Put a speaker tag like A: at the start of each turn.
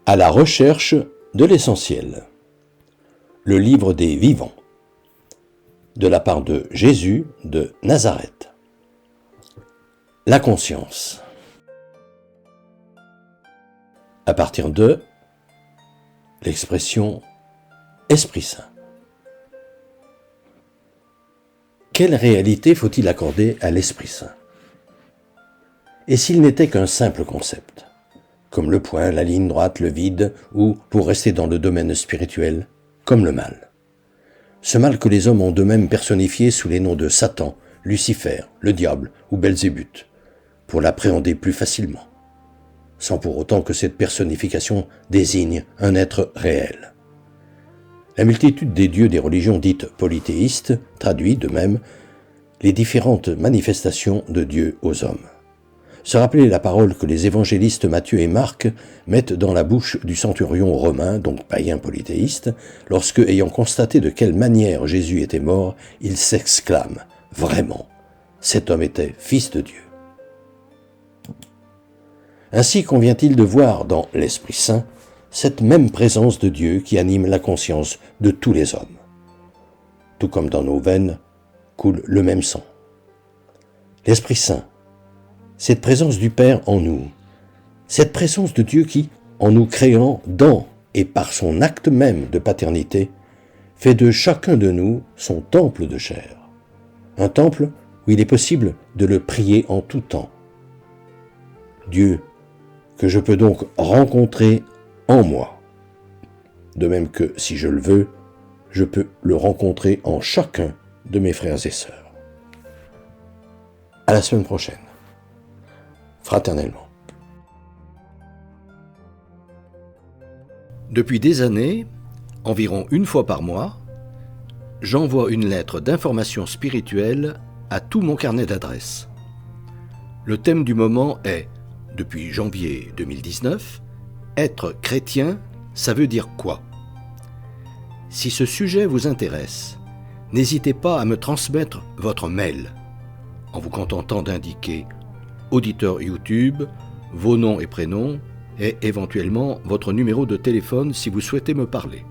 A: À la recherche de l'essentiel. Le livre des vivants. De la part de Jésus de Nazareth. La conscience. À partir de l'expression Esprit Saint. Quelle réalité faut-il accorder à l'Esprit Saint? Et s'il n'était qu'un simple concept, comme le point, la ligne droite, le vide, ou, pour rester dans le domaine spirituel, comme le mal. Ce mal que les hommes ont d'eux-mêmes personnifié sous les noms de Satan, Lucifer, le diable ou Belzébuth, pour l'appréhender plus facilement, sans pour autant que cette personnification désigne un être réel. La multitude des dieux des religions dites polythéistes traduit de même les différentes manifestations de Dieu aux hommes. Se rappeler la parole que les évangélistes Matthieu et Marc mettent dans la bouche du centurion romain, donc païen polythéiste, lorsque, ayant constaté de quelle manière Jésus était mort, il s'exclame « Vraiment, cet homme était fils de Dieu ». Ainsi convient-il de voir dans l'Esprit Saint cette même présence de Dieu qui anime la conscience de tous les hommes. Tout comme dans nos veines coule le même sang. L'Esprit Saint, cette présence du Père en nous, cette présence de Dieu qui, en nous créant dans et par son acte même de paternité, fait de chacun de nous son temple de chair. Un temple où il est possible de le prier en tout temps. Dieu, que je peux donc rencontrer en moi. De même que, si je le veux, je peux le rencontrer en chacun de mes frères et sœurs. À la semaine prochaine. Fraternellement.
B: Depuis des années, environ une fois par mois, j'envoie une lettre d'information spirituelle à tout mon carnet d'adresses. Le thème du moment est, depuis janvier 2019, être chrétien, ça veut dire quoi? Si ce sujet vous intéresse, n'hésitez pas à me transmettre votre mail, en vous contentant d'indiquer auditeur YouTube, vos noms et prénoms, et éventuellement votre numéro de téléphone si vous souhaitez me parler.